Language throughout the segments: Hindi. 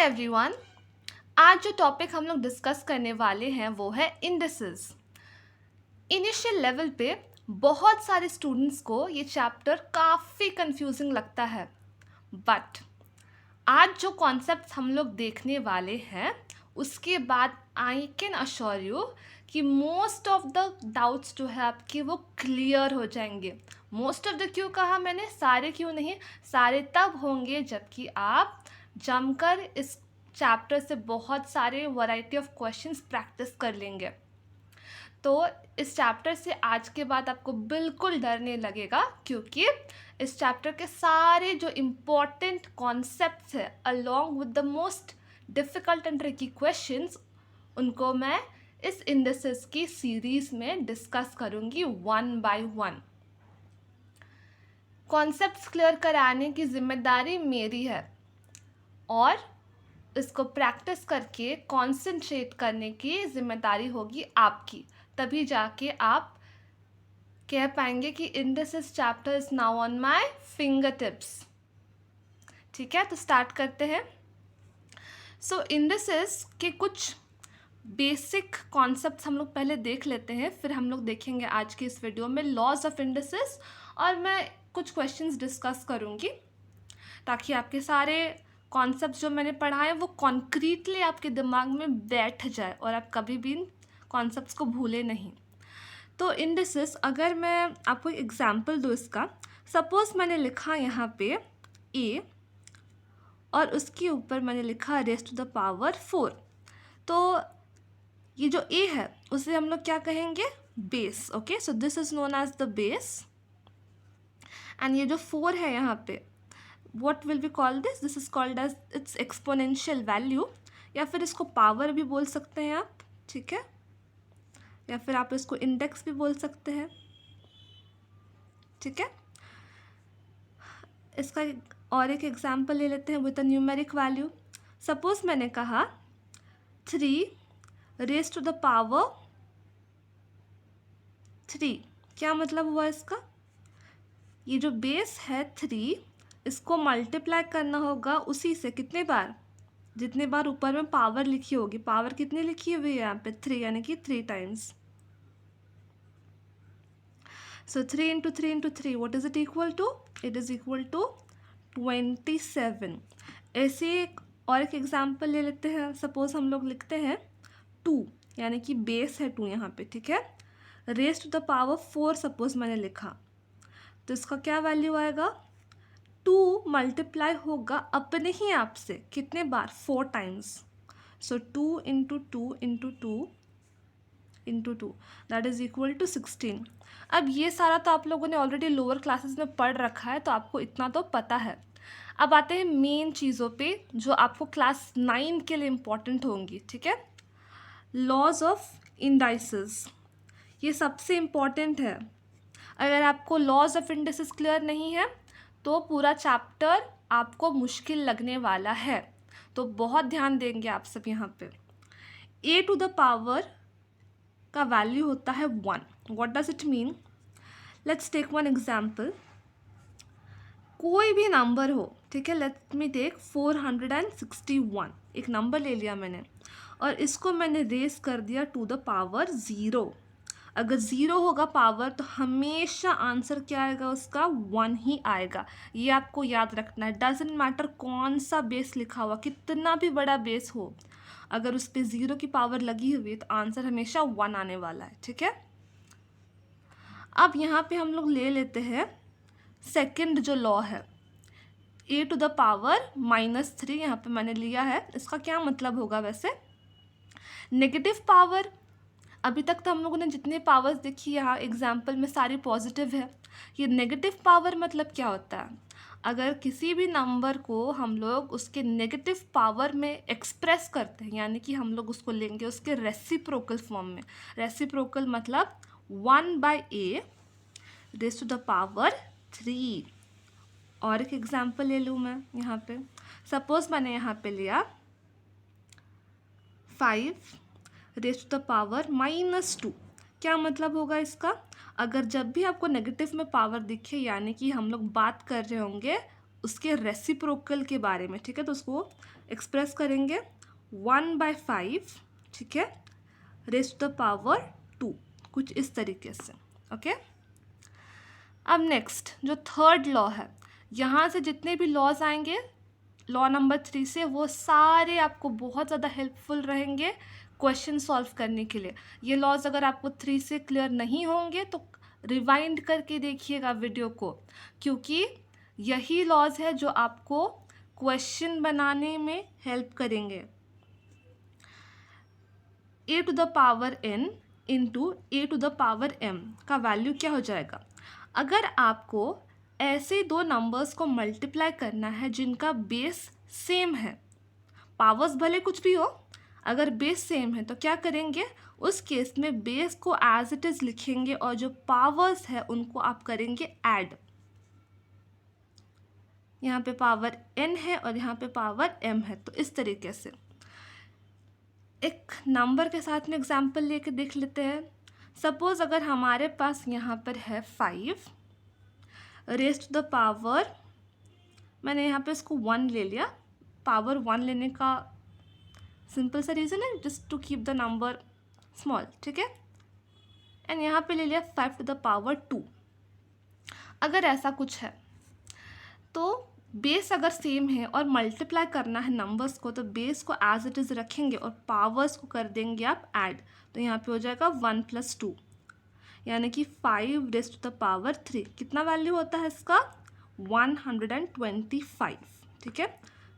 एवरीवन। आज जो टॉपिक हम लोग डिस्कस करने वाले हैं वो है इंडिसेस। इनिशियल लेवल पे बहुत सारे स्टूडेंट्स को ये चैप्टर काफ़ी कंफ्यूजिंग लगता है, बट आज जो कॉन्सेप्ट्स हम लोग देखने वाले हैं उसके बाद आई कैन अश्योर यू कि मोस्ट ऑफ द डाउट्स जो है आपके वो क्लियर हो जाएंगे। मोस्ट ऑफ द क्यों कहा मैंने, सारे क्यों नहीं, सारे तब होंगे जबकि आप जमकर इस चैप्टर से बहुत सारे वैरायटी ऑफ क्वेश्चंस प्रैक्टिस कर लेंगे। तो इस चैप्टर से आज के बाद आपको बिल्कुल डर नहीं लगेगा, क्योंकि इस चैप्टर के सारे जो इम्पोर्टेंट कॉन्सेप्ट्स हैं along with the most difficult and tricky questions, उनको मैं इस इंडिसेस की सीरीज़ में डिस्कस करूँगी one by one. Concepts clear कराने की जिम्मेदारी मेरी है और इसको प्रैक्टिस करके कॉन्सेंट्रेट करने की जिम्मेदारी होगी आपकी। तभी जाके आप कह पाएंगे कि indices chapter is now on my finger tips. ठीक है, तो स्टार्ट करते हैं। सो इंडिसेस के कुछ बेसिक कॉन्सेप्ट्स हम लोग पहले देख लेते हैं, फिर हम लोग देखेंगे आज की इस वीडियो में लॉज ऑफ इंडिसेस, और मैं कुछ क्वेश्चंस डिस्कस करूँगी ताकि आपके सारे कॉन्सेप्ट जो मैंने पढ़ाए वो कॉन्क्रीटली आपके दिमाग में बैठ जाए और आप कभी भी इन कॉन्सेप्ट्स को भूले नहीं। तो इंडिसेस, अगर मैं आपको एक एग्जांपल दूँ इसका, सपोज़ मैंने लिखा यहाँ पे ए और उसके ऊपर मैंने लिखा रेज़ टू द पावर 4, तो ये जो ए है उसे हम लोग क्या कहेंगे, base. Okay, so this is known as the base. And ये जो 4 है यहाँ पे, what will we call this is called as its exponential value, या फिर इसको पावर भी बोल सकते हैं आप, ठीक है, या फिर आप इसको इंडेक्स भी बोल सकते हैं, ठीक है। इसका और एक एग्जांपल ले लेते हैं with a numeric value. Suppose मैंने कहा 3 रेज़ टू द पावर 3, क्या मतलब हुआ इसका, ये जो बेस है 3, इसको मल्टीप्लाई करना होगा उसी से, कितने बार, जितने बार ऊपर में पावर लिखी होगी। पावर कितनी लिखी हुई है यहाँ पे, 3, यानी कि 3 times. So 3 into 3 into 3, what is it equal to, it is equal to 27। ऐसे और एक एग्जाम्पल ले लेते हैं। सपोज हम लोग लिखते हैं 2, यानी कि बेस है 2 यहाँ पे, ठीक है। Raise to the power 4 suppose मैंने लिखा, तो इसका क्या वैल्यू आएगा, 2 मल्टीप्लाई होगा अपने ही आप से, कितने बार, 4 times. So 2 into 2 into 2 into 2, that is equal to 16। अब ये सारा तो आप लोगों ने ऑलरेडी लोअर क्लासेस में पढ़ रखा है, तो आपको इतना तो पता है। अब आते हैं मेन चीज़ों पे जो आपको क्लास 9 के लिए इम्पॉर्टेंट होंगी, ठीक है। लॉज ऑफ इंडाइसेस, ये सबसे इम्पॉर्टेंट है। अगर आपको लॉज ऑफ इंडिसेस क्लियर नहीं है तो पूरा चैप्टर आपको मुश्किल लगने वाला है, तो बहुत ध्यान देंगे आप सब यहाँ पे। ए टू द पावर का वैल्यू होता है 1। What does it mean, let's take one example. कोई भी नंबर हो, ठीक है, लेट मी टेक 461, एक नंबर ले लिया मैंने और इसको मैंने रेस कर दिया टू द पावर 0। अगर 0 होगा पावर तो हमेशा आंसर क्या आएगा उसका, 1 ही आएगा। ये आपको याद रखना है। डजेंट मैटर कौन सा बेस लिखा हुआ, कितना भी बड़ा बेस हो, अगर उस पर 0 की पावर लगी हुई है तो आंसर हमेशा 1 आने वाला है, ठीक है। अब यहाँ पे हम लोग ले लेते हैं सेकंड जो लॉ है, ए टू द पावर -3, यहाँ पे मैंने लिया है। इसका क्या मतलब होगा वैसे, नेगेटिव पावर। अभी तक तो हम लोगों ने जितने पावर्स देखी यहाँ एग्जाम्पल में सारी पॉजिटिव है। ये नेगेटिव पावर मतलब क्या होता है, अगर किसी भी नंबर को हम लोग उसके नेगेटिव पावर में एक्सप्रेस करते हैं, यानी कि हम लोग उसको लेंगे उसके रेसिप्रोकल फॉर्म में। रेसिप्रोकल मतलब 1/a rays to the power 3। और एक एग्जाम्पल ले लूँ मैं यहाँ पे, सपोज मैंने यहाँ पे लिया 5 रेज़ टू द पावर -2। क्या मतलब होगा इसका, अगर जब भी आपको नेगेटिव में पावर दिखे, यानी कि हम लोग बात कर रहे होंगे उसके रेसिप्रोकल के बारे में, ठीक है। तो उसको एक्सप्रेस करेंगे 1/5, ठीक है, रेज़ टू द पावर 2, कुछ इस तरीके से, ओके। अब नेक्स्ट जो थर्ड लॉ है, यहाँ से जितने भी लॉज आएंगे लॉ नंबर 3 से, वो सारे आपको बहुत ज़्यादा हेल्पफुल रहेंगे क्वेश्चन सॉल्व करने के लिए। ये लॉज अगर आपको 3 से क्लियर नहीं होंगे तो रिवाइंड करके देखिएगा वीडियो को, क्योंकि यही लॉज है जो आपको क्वेश्चन बनाने में हेल्प करेंगे। a to the power n into a to the power m का वैल्यू क्या हो जाएगा? अगर आपको ऐसे दो नंबर्स को मल्टीप्लाई करना है जिनका बेस सेम है, पावर्स भले कुछ भी हो, अगर बेस सेम है तो क्या करेंगे? उस केस में बेस को एज इट इज़ लिखेंगे और जो पावर्स है उनको आप करेंगे ऐड। यहाँ पे पावर n है और यहाँ पे पावर m है, तो इस तरीके से एक नंबर के साथ में एग्जाम्पल लेके देख लेते हैं। सपोज अगर हमारे पास यहाँ पर है 5 रेज़ टू द पावर, मैंने यहाँ पे इसको 1 ले लिया। पावर 1 लेने का सिंपल सा रीज़न है just to keep the number small, ठीक है। एंड यहाँ पे ले लिया 5 टू द पावर 2। अगर ऐसा कुछ है तो बेस अगर सेम है और मल्टीप्लाई करना है नंबर्स को, तो बेस को एज इट इज़ रखेंगे और पावर्स को कर देंगे आप ऐड। तो यहाँ पे हो जाएगा 1 + 2, यानी कि 5 रेज़ टू द पावर 3। कितना वैल्यू होता है इसका? 125, ठीक है।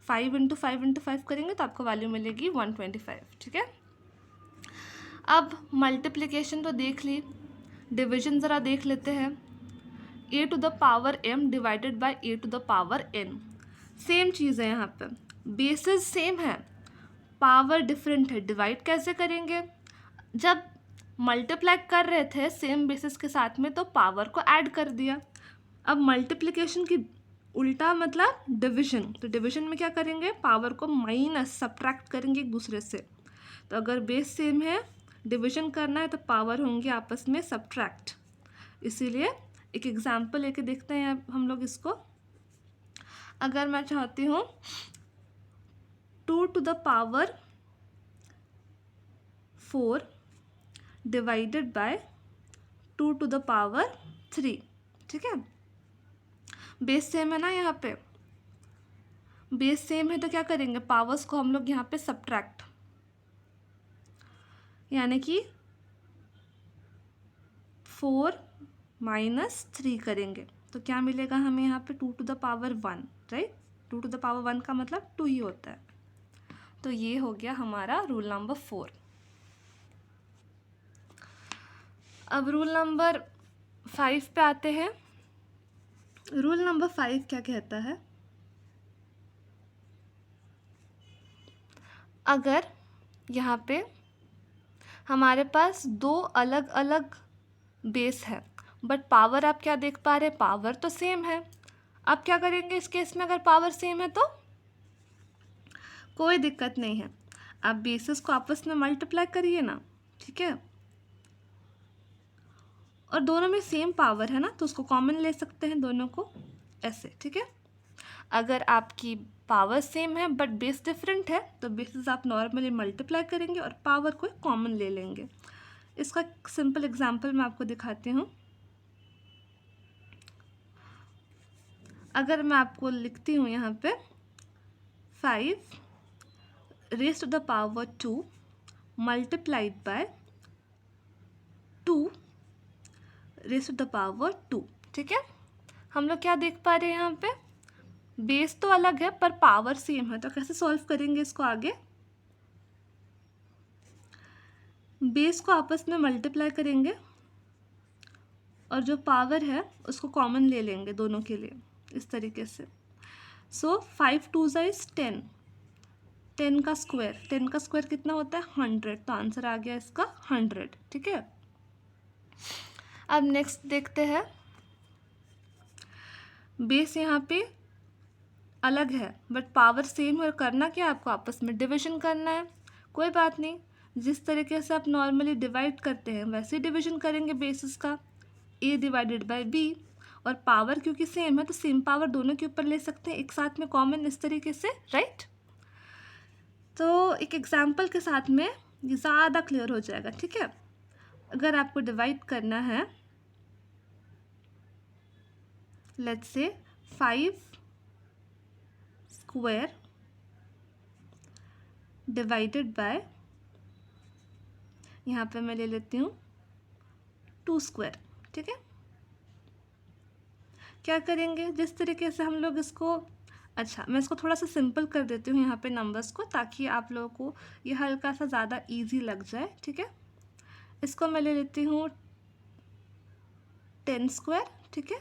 5 × 5 × 5 करेंगे तो आपको वैल्यू मिलेगी 125, ठीक है। अब मल्टीप्लिकेशन तो देख ली, डिवीजन ज़रा देख लेते हैं। a to the power m divided by a to the power n, same चीज़ है। यहाँ पे बेसिस सेम है, पावर डिफरेंट है, डिवाइड कैसे करेंगे? जब मल्टीप्लाई कर रहे थे सेम बेसिस के साथ में तो पावर को ऐड कर दिया। अब मल्टीप्लिकेशन की उल्टा मतलब डिवीजन, तो डिवीजन में क्या करेंगे? पावर को माइनस सब्ट्रैक्ट करेंगे एक दूसरे से। तो अगर बेस सेम है, डिवीजन करना है तो पावर होंगे आपस में सब्ट्रैक्ट। इसीलिए एक एग्जाम्पल लेके देखते हैं हम लोग इसको। अगर मैं चाहती हूँ 2 to the power 4 divided by 2 to the power 3, ठीक है। बेस सेम है ना, यहाँ पे बेस सेम है तो क्या करेंगे? पावर्स को हम लोग यहाँ पे सब्ट्रैक्ट, यानी कि 4 - 3 करेंगे तो क्या मिलेगा हमें यहाँ पे? 2 to the power 1, right. 2 to the power 1 का मतलब 2 ही होता है। तो ये हो गया हमारा रूल नंबर 4। अब रूल नंबर 5 पे आते हैं। रूल नंबर 5 क्या कहता है? अगर यहाँ पे हमारे पास दो अलग अलग बेस है बट पावर आप क्या देख पा रहे हैं? पावर तो सेम है। अब क्या करेंगे इस केस में? अगर पावर सेम है तो कोई दिक्कत नहीं है, आप बेसिस को आपस में मल्टीप्लाई करिए ना, ठीक है। और दोनों में सेम पावर है ना, तो उसको कॉमन ले सकते हैं दोनों को, ऐसे, ठीक है। अगर आपकी पावर सेम है बट बेस डिफरेंट है तो बेसिस आप नॉर्मली मल्टीप्लाई करेंगे और पावर को कॉमन ले लेंगे। इसका सिंपल एग्जांपल मैं आपको दिखाती हूँ। अगर मैं आपको लिखती हूँ यहाँ पे 5 raise to the power 2 multiplied by 2 raise to the power 2, ठीक है। हम लोग क्या देख पा रहे हैं? यहाँ पे बेस तो अलग है पर पावर सेम है, तो कैसे सॉल्व करेंगे इसको? आगे बेस को आपस में मल्टीप्लाई करेंगे और जो पावर है उसको कॉमन ले लेंगे दोनों के लिए, इस तरीके से। सो 5 2 इज 10, 10 का स्क्वायर, 10 का स्क्वायर कितना होता है? 100, तो आंसर आ गया इसका 100, ठीक है। अब नेक्स्ट देखते हैं। बेस यहाँ पे अलग है बट पावर सेम है और करना क्या है आपको? आपस में डिवीजन करना है। कोई बात नहीं, जिस तरीके से आप नॉर्मली डिवाइड करते हैं वैसे डिवीजन करेंगे बेसिस का, a डिवाइडेड बाय b। और पावर क्योंकि सेम है तो सेम पावर दोनों के ऊपर ले सकते हैं एक साथ में कॉमन, इस तरीके से, राइट। तो एक एग्जाम्पल के साथ में ये ज़्यादा क्लियर हो जाएगा, ठीक है। अगर आपको डिवाइड करना है, let's say 5 square divided by, यहाँ पे मैं ले लेती हूँ 2 स्क्वायर, ठीक है। क्या करेंगे, जिस तरीके से हम लोग इसको, अच्छा मैं इसको थोड़ा सा सिंपल कर देती हूँ यहाँ पे नंबर्स को, ताकि आप लोगों को ये हल्का सा ज़्यादा इजी लग जाए, ठीक है। इसको मैं ले लेती हूँ 10 स्क्वायर, ठीक है,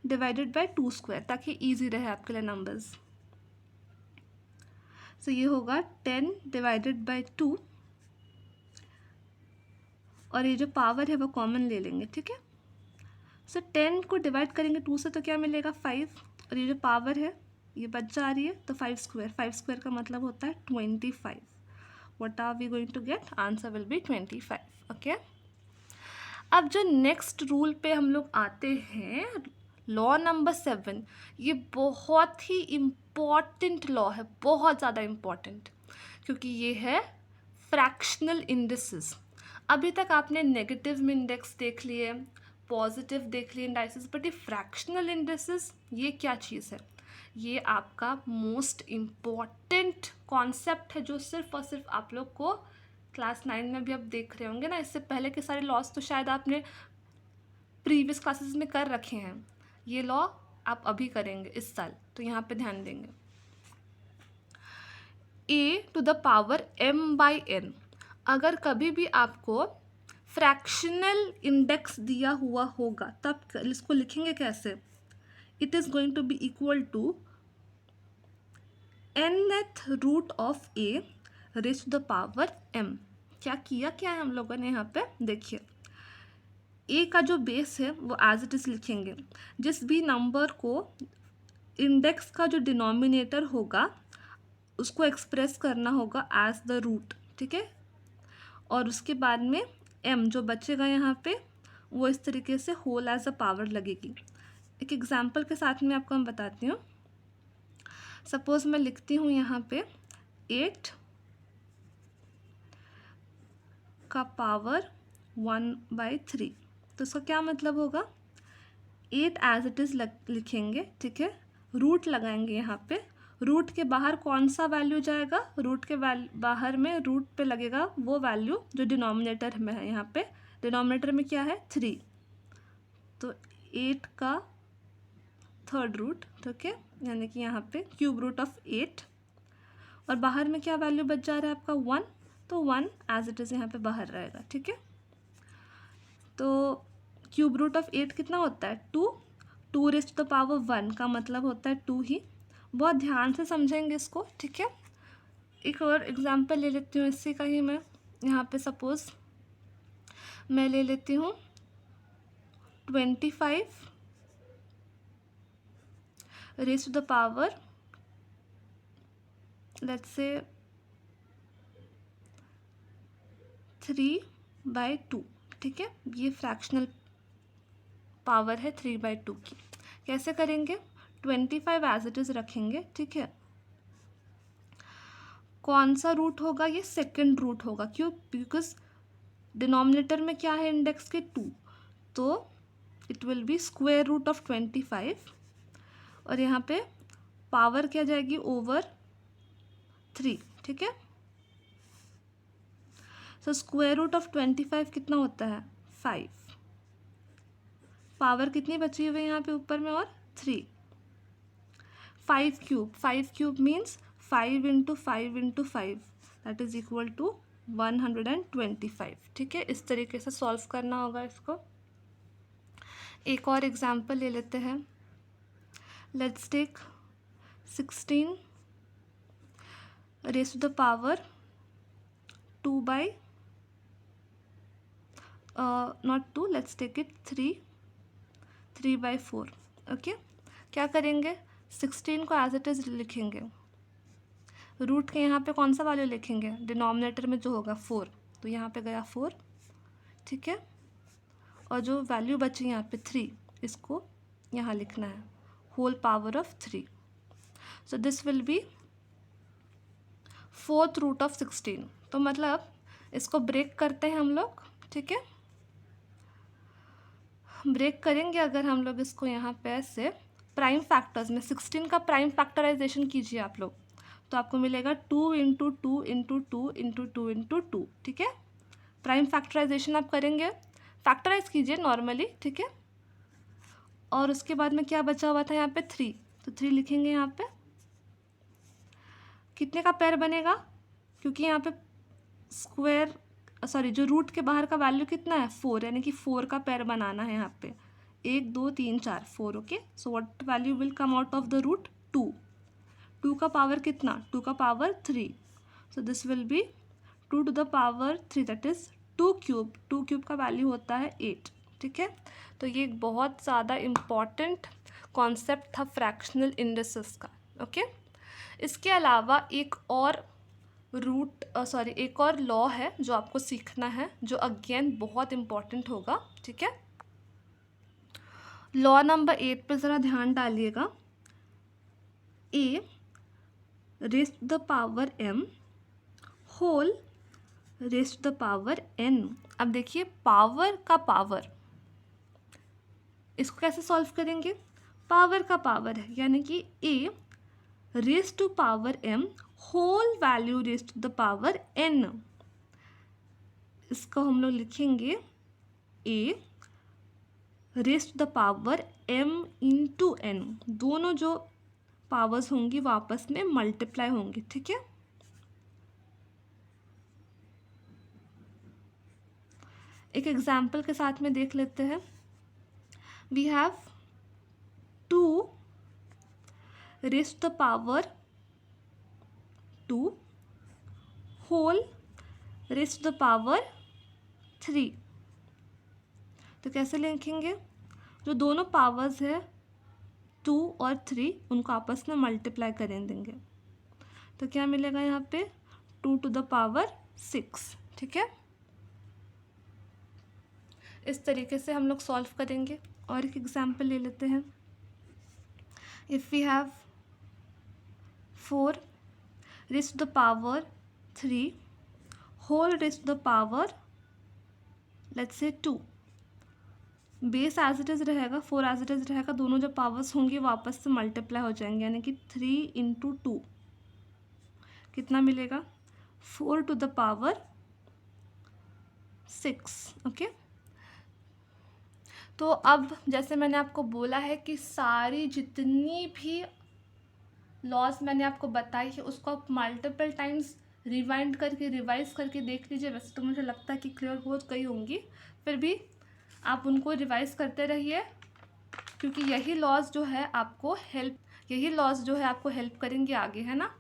डिवाइडेड बाय 2 स्क्वायर, ताकि इजी रहे आपके लिए नंबर्स। तो ये होगा 10 डिवाइडेड बाय 2, और ये जो पावर है वो कॉमन ले लेंगे, ठीक है। सो 10 को डिवाइड करेंगे 2 से तो क्या मिलेगा 5, और ये जो पावर है ये बच जा रही है, तो 5 स्क्वायर का मतलब होता है 25। What are we going to get, answer will be 25, okay. अब जो नेक्स्ट रूल पे हम लोग आते हैं, लॉ नंबर 7, ये बहुत ही इम्पॉर्टेंट लॉ है, बहुत ज़्यादा इम्पॉर्टेंट, क्योंकि ये है फ्रैक्शनल इंडिसेस। अभी तक आपने नेगेटिव में इंडेक्स देख लिए, पॉजिटिव देख लिए इंडाइसेस, बट ये फ्रैक्शनल इंडिसेस ये क्या चीज़ है, ये आपका मोस्ट इम्पॉर्टेंट कॉन्सेप्ट है, जो सिर्फ और सिर्फ आप लोग को क्लास 9 में भी आप देख रहे होंगे ना। इससे पहले के सारे लॉस तो शायद आपने प्रीवियस क्लासेस में कर रखे हैं, ये लॉ आप अभी करेंगे इस साल, तो यहाँ पे ध्यान देंगे। a to the power m/n, अगर कभी भी आपको फ्रैक्शनल इंडेक्स दिया हुआ होगा तब इसको लिखेंगे कैसे, it is going to be equal to nth root of a raise to the power m। क्या है हम लोगों ने यहाँ पे, देखिए a का जो बेस है वो एज इट इज़ लिखेंगे, जिस भी नंबर को इंडेक्स का जो डिनोमिनेटर होगा उसको एक्सप्रेस करना होगा एज द रूट, ठीक है। और उसके बाद में m जो बचेगा यहाँ पे वो इस तरीके से होल एज अ पावर लगेगी। एक एग्जांपल के साथ में आपको मैं बताती हूँ। सपोज मैं लिखती हूँ यहाँ पे 8 का पावर 1/3, तो इसका क्या मतलब होगा, 8 एज इट इज़ लिखेंगे, ठीक है, रूट लगाएंगे यहाँ पे, रूट के बाहर कौन सा वैल्यू जाएगा, रूट के बाहर में रूट पे लगेगा वो वैल्यू जो डिनोमिनेटर में है। यहाँ पे डिनोमिनेटर में क्या है 3, तो 8 का 3rd रूट, ठीक है, यानी कि यहाँ पे क्यूब रूट ऑफ 8, और बाहर में क्या वैल्यू बच जा रहा है आपका 1, तो 1 एज इट इज़ यहाँ पे बाहर रहेगा, ठीक है। तो क्यूब रूट ऑफ 8 कितना होता है 2 रेज़ टू द पावर 1 का मतलब होता है 2 ही। बहुत ध्यान से समझेंगे इसको, ठीक है। एक और एग्जांपल ले लेती हूँ इसी का ही मैं, यहाँ पे सपोज मैं ले लेती हूँ 25 raise to the power, let's say 3/2, ठीक है। ये फ्रैक्शनल पावर है 3/2 की। कैसे करेंगे, 25 एज इट इज़ रखेंगे, ठीक है। कौन सा रूट होगा, ये 2nd रूट होगा, क्यों, बिकॉज डिनोमिनेटर में क्या है इंडेक्स के 2, तो it will be square root of 25, और यहाँ पे पावर क्या जाएगी ओवर 3, ठीक है। सो स्क्वायर रूट ऑफ 25 कितना होता है 5, पावर कितनी बची हुई है यहाँ पे ऊपर में, और 3, 5 cube means 5 × 5 × 5 that is equal to 125, ठीक है। इस तरीके से सॉल्व करना होगा इसको। एक और एग्जांपल ले लेते हैं, let's take 16 raise to the power 2 by not 2, let's take it 3/4, okay. क्या करेंगे, 16 को एज इट इज़ लिखेंगे, रूट के यहाँ पे कौन सा वैल्यू लिखेंगे, डिनोमिनेटर में जो होगा 4, तो यहाँ पे गया 4, ठीक है, और जो वैल्यू बची यहाँ पे 3, इसको यहाँ लिखना है, whole power of 3. So this will be 4th root of 16. तो मतलब इसको ब्रेक करते हैं हम लोग, ठीक है. ब्रेक करेंगे अगर हम लोग इसको यहाँ पे ऐसे प्राइम फैक्टर्स में 16 का प्राइम फैक्टराइजेशन कीजिए आप लोग, तो आपको मिलेगा 2 इंटू 2 इंटू 2 इंटू 2 इंटू 2, ठीक है. प्राइम फैक्टराइजेशन आप करेंगे, फैक्टराइज कीजिए नॉर्मली, ठीक है. और उसके बाद में क्या बचा हुआ था यहाँ पे 3, तो 3 लिखेंगे यहाँ पे. कितने का पेयर बनेगा, क्योंकि यहाँ पे स्क्वायर सॉरी जो रूट के बाहर का वैल्यू कितना है 4, यानी कि 4 का पेयर बनाना है यहाँ पे. 1 2 3 4 4. Okay, so what value will come out of the root 2. 2 का पावर कितना, 2 का power 3. So this will be 2 to the power 3, that is 2 cube. 2 cube का वैल्यू होता है 8, ठीक है. तो ये एक बहुत ज़्यादा इम्पॉर्टेंट कॉन्सेप्ट था फ्रैक्शनल इंडिसेस का. ओके, इसके अलावा एक और एक और लॉ है जो आपको सीखना है, जो अगेन बहुत इम्पॉर्टेंट होगा, ठीक है. लॉ नंबर 8 पे ज़रा ध्यान डालिएगा. a raise to the power m whole raise to the power n. अब देखिए पावर का पावर, इसको कैसे सॉल्व करेंगे, पावर का पावर है, यानी कि a raise to power m whole value raise to the power n. इसको हम लोग लिखेंगे a raise to the power m into n. दोनों जो पावर्स होंगी वो आपस में मल्टीप्लाई होंगी, ठीक है. एक एग्जाम्पल के साथ में देख लेते हैं. We have 2 raise to the power 2 whole raise to the power 3. तो कैसे लिखेंगे, जो दोनों पावर्स है 2 और 3 उनको आपस में मल्टीप्लाई करें देंगे, तो क्या मिलेगा यहाँ पे 2 टू द पावर 6, ठीक है. इस तरीके से हम लोग सॉल्व करेंगे. और एक एग्जाम्पल ले लेते हैं. If we have 4 raise to the power 3 whole raise to the power let's say 2. Base as it is रहेगा, 4 एज इट इज़ रहेगा, दोनों जो पावर्स होंगी वो आपस से मल्टीप्लाई हो जाएंगे, यानी कि 3 इंटू 2 कितना मिलेगा 4 टू द पावर 6. ओके, तो अब जैसे मैंने आपको बोला है कि सारी जितनी भी लॉज मैंने आपको बताई है उसको आप मल्टीपल टाइम्स रिवाइंड करके रिवाइज करके देख लीजिए. वैसे तो मुझे लगता है कि क्लियर हो गई होंगी, फिर भी आप उनको रिवाइज करते रहिए, क्योंकि यही लॉज जो है आपको हेल्प करेंगे आगे, है ना.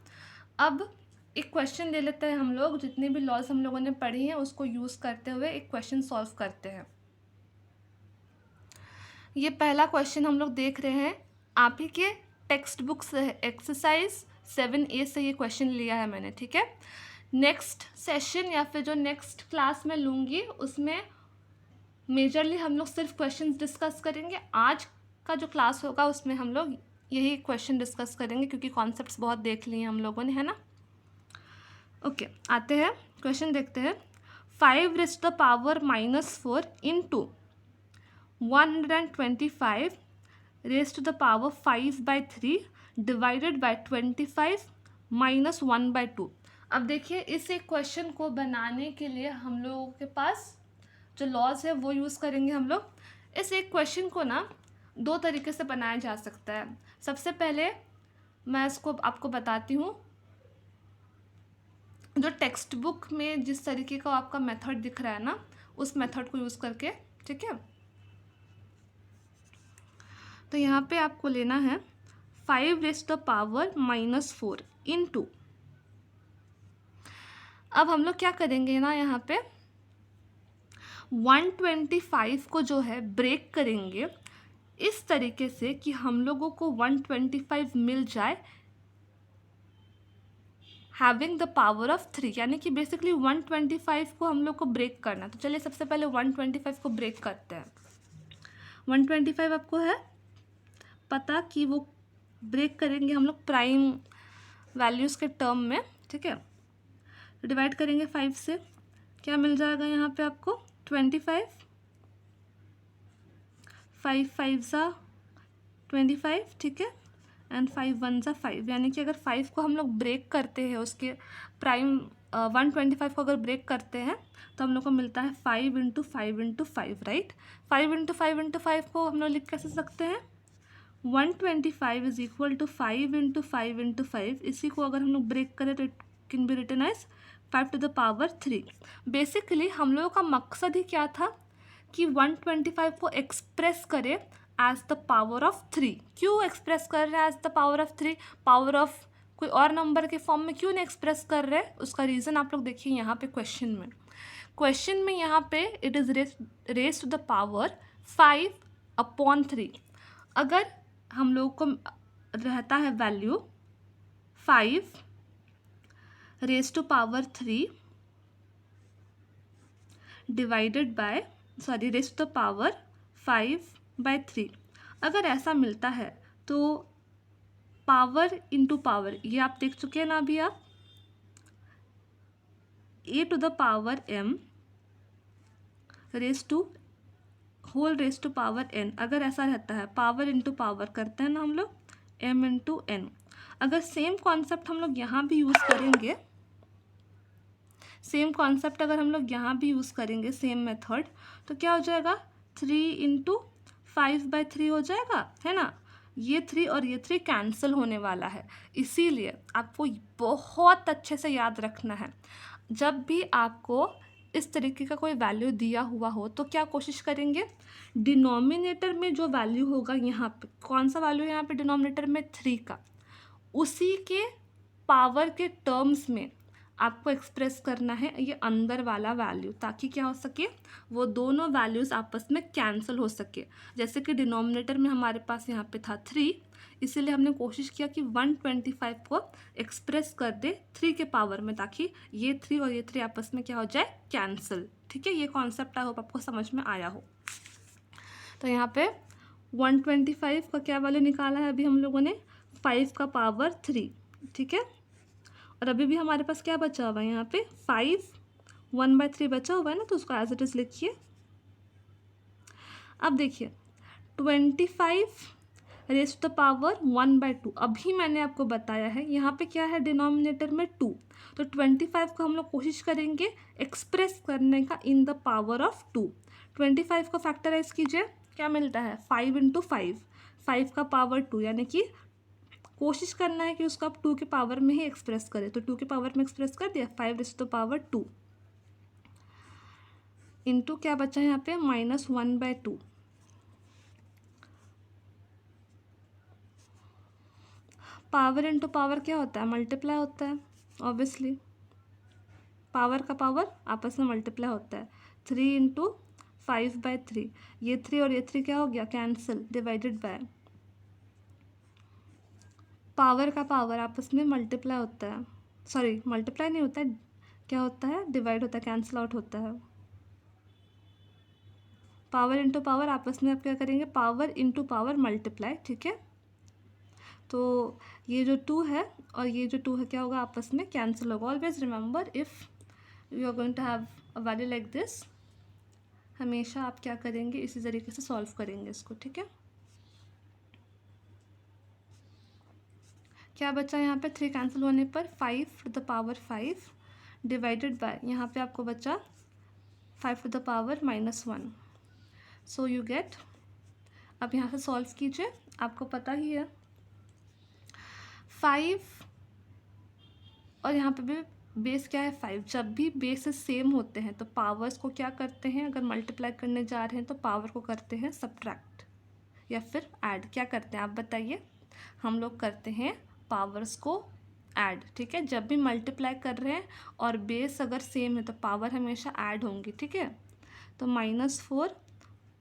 अब एक क्वेश्चन ले लेते हैं हम लोग. जितने भी लॉज हम लोगों ने पढ़ी हैं उसको यूज़ करते हुए एक क्वेश्चन सॉल्व करते हैं. ये पहला क्वेश्चन हम लोग देख रहे हैं, आप ही के टेक्स्ट बुक से है, एक्सरसाइज 7A से ये क्वेश्चन लिया है मैंने, ठीक है. नेक्स्ट सेशन या फिर जो नेक्स्ट क्लास में लूँगी उसमें मेजरली हम लोग सिर्फ क्वेश्चंस डिस्कस करेंगे. आज का जो क्लास होगा उसमें हम लोग यही क्वेश्चन डिस्कस करेंगे, क्योंकि कॉन्सेप्ट्स बहुत देख लिए हम लोगों ने, है ना. ओके, आते हैं क्वेश्चन देखते हैं. 5 raise to the power -4 into 125 raise to the power 5/3 divided by 25 minus 1/2. अब देखिए इस एक क्वेश्चन को बनाने के लिए हम लोगों के पास जो लॉज है वो यूज़ करेंगे हम लोग. इस एक क्वेश्चन को ना 2 तरीके से बनाया जा सकता है. सबसे पहले मैं इसको आपको बताती हूँ, जो टेक्स्ट बुक में जिस तरीके का आपका मेथड दिख रहा है ना, उस मेथड को यूज़ करके, ठीक है. तो यहाँ पे आपको लेना है 5 raise to the power -4 into, अब हम लोग क्या करेंगे ना, यहाँ पे 125 को जो है ब्रेक करेंगे इस तरीके से कि हम लोगों को 125 मिल जाए हैविंग द पावर ऑफ 3, यानी कि बेसिकली 125 को हम लोग को ब्रेक करना है. तो चलिए सबसे पहले 125 को ब्रेक करते हैं. 125 आपको है पता कि वो ब्रेक करेंगे हम लोग प्राइम वैल्यूज़ के टर्म में, ठीक है। डिवाइड करेंगे 5 से, क्या मिल जाएगा यहाँ पे आपको 25, 5 5 ज़ा 25, ठीक है, एंड 5 1 ज़ा 5, यानी कि अगर 5 को हम लोग ब्रेक करते हैं उसके प्राइम 125 को अगर ब्रेक करते हैं तो हम लोग को मिलता है 5 into 5 into 5, right. 5 into 5 into 5 को हम लोग लिख कैसे सकते हैं, 125 is equal to 5 into 5 into 5। इसी को अगर हम लोग ब्रेक करें तो it can be written as 5 to the power 3। Basically हम लोगों का मकसद ही क्या था कि 125 को एक्सप्रेस करें एज द पावर ऑफ 3। क्यों एक्सप्रेस कर रहे हैं as the power of 3, power of कोई और नंबर के फॉर्म में क्यों नहीं एक्सप्रेस कर रहे हैं, उसका रीज़न आप लोग देखिए यहाँ पे क्वेश्चन में यहाँ पे it is raise to the power 5/3। अगर हम लोग को रहता है value 5 raise to power 3 divided by raise to the power 5/3, अगर ऐसा मिलता है तो पावर इंटू पावर, ये आप देख चुके हैं ना अभी आप, a to the power m raise to whole raise to power n, अगर ऐसा रहता है पावर इंटू पावर करते हैं ना हम लोग m इंटू n। अगर सेम कॉन्सेप्ट हम लोग यहाँ भी यूज़ करेंगे, सेम मेथड, तो क्या हो जाएगा 3 इंटू 5/3 हो जाएगा, है ना। ये 3 और ये 3 कैंसिल होने वाला है, इसीलिए आपको बहुत अच्छे से याद रखना है, जब भी आपको इस तरीके का कोई वैल्यू दिया हुआ हो तो क्या कोशिश करेंगे, डिनोमिनेटर में जो वैल्यू होगा यहाँ पे, कौन सा वैल्यू है यहाँ पे डिनोमिनेटर में 3 का, उसी के पावर के टर्म्स में आपको एक्सप्रेस करना है ये अंदर वाला वैल्यू, ताकि क्या हो सके, वो दोनों वैल्यूज़ आपस में कैंसिल हो सके। जैसे कि डिनोमिनेटर में हमारे पास यहाँ पे था 3, इसीलिए हमने कोशिश किया कि 125 को एक्सप्रेस कर दे 3 के पावर में, ताकि ये 3 और ये 3 आपस में क्या हो जाए, कैंसिल, ठीक है। ये कॉन्सेप्ट आई होप आपको समझ में आया हो। तो यहाँ पे 125 का क्या वैल्यू निकाला है अभी हम लोगों ने, 5 का पावर 3, ठीक है। और अभी भी हमारे पास क्या बचा हुआ है यहाँ पे 5 1/3 बचा हुआ है ना, तो उसको एज इट इज़ लिखिए। अब देखिए 25 रेज टू द पावर 1/2, अभी मैंने आपको बताया है यहाँ पे क्या है डिनोमिनेटर में 2, तो 25 को हम लोग कोशिश करेंगे एक्सप्रेस करने का इन द पावर ऑफ 2। 25 को फैक्टराइज कीजिए, क्या मिलता है 5 इंटू 5 का पावर 2, यानी कि कोशिश करना है कि उसको आप 2 के पावर में ही एक्सप्रेस करें, तो 2 के पावर में एक्सप्रेस कर दिया, 5 raise to the power 2 into क्या बचा है यहाँ पे -1/2। पावर इंटू पावर क्या होता है, मल्टीप्लाई होता है, ऑब्वियसली पावर का पावर आपस में मल्टीप्लाई होता है। 3 इंटू 5/3, ये 3 और ये 3 क्या हो गया, कैंसिल, डिवाइडेड बाय पावर का पावर आपस में मल्टीप्लाई होता है, सॉरी मल्टीप्लाई नहीं होता है, क्या होता है, डिवाइड होता है, कैंसिल आउट होता है। पावर इंटू पावर आपस में आप क्या करेंगे, पावर इंटू पावर मल्टीप्लाई, ठीक है। तो ये जो 2 है और ये जो 2 है क्या होगा, आपस में कैंसिल होगा। Always remember if you are going to have a value like this, हमेशा आप क्या करेंगे, इसी तरीके से सॉल्व करेंगे इसको, ठीक है। क्या बचा यहाँ पे, 3 कैंसिल होने पर 5 to the power 5 divided by, यहाँ पे आपको बचा 5 to the power -1, so you get. अब यहाँ से सॉल्व कीजिए, आपको पता ही है 5 और यहाँ पे भी बेस क्या है 5, जब भी बेस सेम होते हैं तो पावर्स को क्या करते हैं, अगर मल्टीप्लाई करने जा रहे हैं तो पावर को करते हैं सब्ट्रैक्ट या फिर ऐड, क्या करते हैं आप बताइए, हम लोग करते हैं पावर्स को ऐड, ठीक है। जब भी मल्टीप्लाई कर रहे हैं और बेस अगर सेम है तो पावर हमेशा ऐड होंगी, ठीक है। तो -4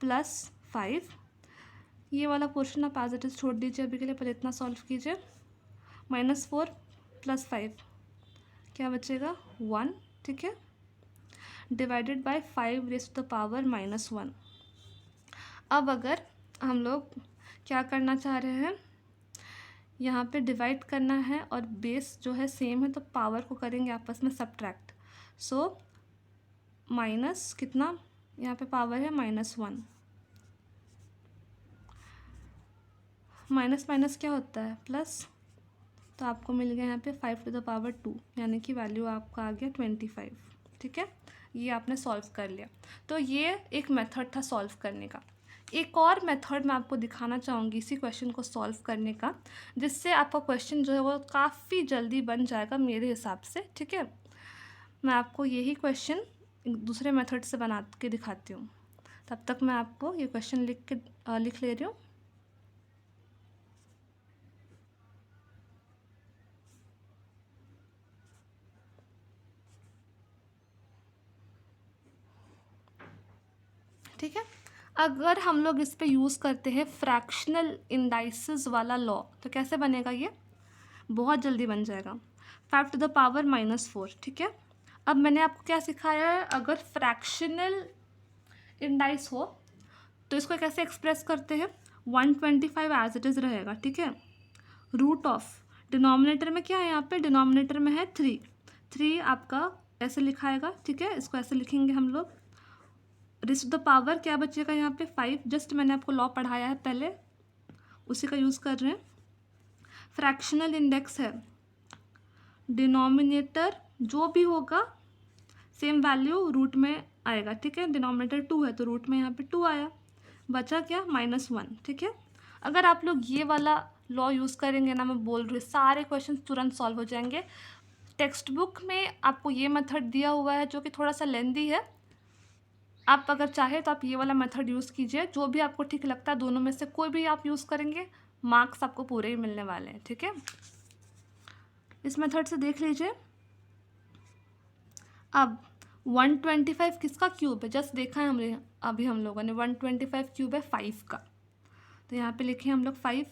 + 5, ये वाला पोर्शन आप एज इट इज़ छोड़ दीजिए अभी के लिए, पहले इतना सॉल्व कीजिए। -4 + 5 क्या बचेगा 1, ठीक है, divided by 5 raise to the power -1। अब अगर हम लोग क्या करना चाह रहे हैं, यहाँ पे डिवाइड करना है और बेस जो है सेम है तो पावर को करेंगे आपस में सब्ट्रैक्ट। सो माइनस कितना, यहाँ पे पावर है -1, माइनस माइनस क्या होता है प्लस, तो आपको मिल गया यहाँ पे 5⁻², यानी कि वैल्यू आपका आ गया 25। ठीक है, ये आपने सॉल्व कर लिया। तो ये एक मेथड था सॉल्व करने का। एक और मेथड मैं आपको दिखाना चाहूँगी इसी क्वेश्चन को सॉल्व करने का, जिससे आपका क्वेश्चन जो है वो काफ़ी जल्दी बन जाएगा मेरे हिसाब से। ठीक है, मैं आपको यही क्वेश्चन दूसरे मेथड से बना के दिखाती हूँ। तब तक मैं आपको ये क्वेश्चन लिख ले रही हूँ। ठीक है, अगर हम लोग इस पे यूज़ करते हैं फ्रैक्शनल इंडाइसिस वाला लॉ, तो कैसे बनेगा ये, बहुत जल्दी बन जाएगा। 5⁻⁻4। ठीक है, अब मैंने आपको क्या सिखाया है, अगर फ्रैक्शनल इंडाइस हो तो इसको कैसे एक्सप्रेस करते हैं, 125 एज इट इज़ रहेगा। ठीक है, रूट ऑफ डिनोमिनेटर में क्या है, यहाँ पे डिनोमिनेटर में है 3 आपका ऐसे लिखाएगा। ठीक है, इसको ऐसे लिखेंगे हम लोग। रेज़ टू द पावर क्या बचेगा यहाँ पे 5, जस्ट मैंने आपको लॉ पढ़ाया है पहले, उसी का यूज़ कर रहे हैं। फ्रैक्शनल इंडेक्स है, डिनोमिनेटर जो भी होगा सेम वैल्यू रूट में आएगा। ठीक है, डिनोमिनेटर 2 है तो रूट में यहाँ पे 2 आया, बचा क्या -1। ठीक है, अगर आप लोग ये वाला लॉ यूज़ करेंगे ना, मैं बोल रही हूँ सारे क्वेश्चन तुरंत सॉल्व हो जाएंगे। टेक्स्ट बुक में आपको ये मेथड दिया हुआ है जो कि थोड़ा सा लेंदी है, आप अगर चाहे तो आप ये वाला मेथड यूज़ कीजिए, जो भी आपको ठीक लगता है दोनों में से कोई भी आप यूज़ करेंगे, मार्क्स आपको पूरे ही मिलने वाले हैं। ठीक है, इस मेथड से देख लीजिए। अब 125 किसका क्यूब है, जस्ट देखा है हमने अभी हम लोगों ने, 125 क्यूब है 5 का, तो यहाँ पे लिखे हम लोग 5,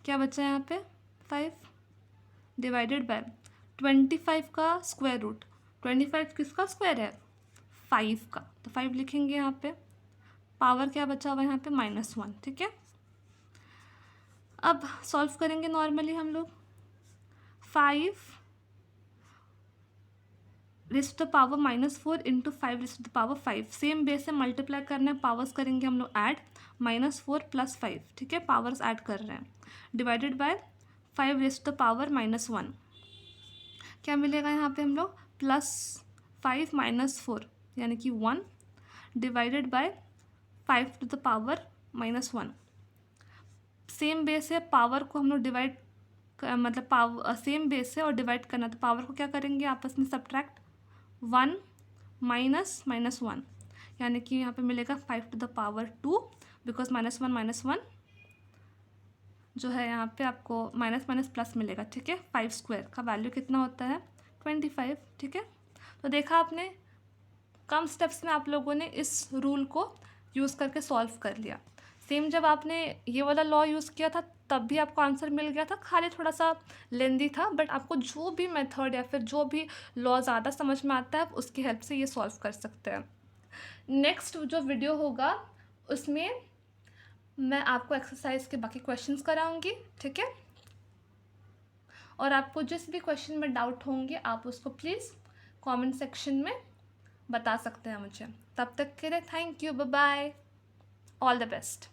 क्या बचा है यहाँ पे 5 डिवाइडेड बाय 25 का स्क्वायर रूट, 25 किसका स्क्वायर है 5 का, तो 5 लिखेंगे यहाँ पे, पावर क्या बचा हुआ है यहाँ पे -1। ठीक है, अब सॉल्व करेंगे नॉर्मली हम लोग। 5 raise to the power -4 into 5 raise to the power 5, same base से मल्टीप्लाई करना है, पावर्स करेंगे हम लोग ऐड, -4 + 5। ठीक है, पावर्स ऐड कर रहे हैं, divided by 5 raise to the power -1, क्या मिलेगा यहाँ पे हम लोग +5 -4 यानी कि 1, divided by 5 to the power -1। Same base है, पावर को हम लोग डिवाइड मतलब पावर सेम बेस है और डिवाइड करना, तो पावर को क्या करेंगे आपस में सब्ट्रैक्ट, 1 -1, यानी कि यहाँ पे मिलेगा 5 टू द पावर 2, बिकॉज -1 जो है यहाँ पे आपको माइनस माइनस प्लस मिलेगा। ठीक है, 5 स्क्वायर का वैल्यू कितना होता है 25। ठीक है, तो देखा आपने, कम स्टेप्स में आप लोगों ने इस रूल को यूज़ करके सॉल्व कर लिया। सेम जब आपने ये वाला लॉ यूज़ किया था तब भी आपको आंसर मिल गया था, खाली थोड़ा सा लेंदी था, बट आपको जो भी मेथड या फिर जो भी लॉ ज़्यादा समझ में आता है आप उसकी हेल्प से ये सॉल्व कर सकते हैं। नेक्स्ट जो वीडियो होगा उसमें मैं आपको एक्सरसाइज के बाकी क्वेश्चंस कराऊंगी। ठीक है, और आपको जिस भी क्वेश्चन में डाउट होंगे आप उसको प्लीज़ कमेंट सेक्शन में बता सकते हैं मुझे। तब तक के लिए thank you, bye bye, all the best.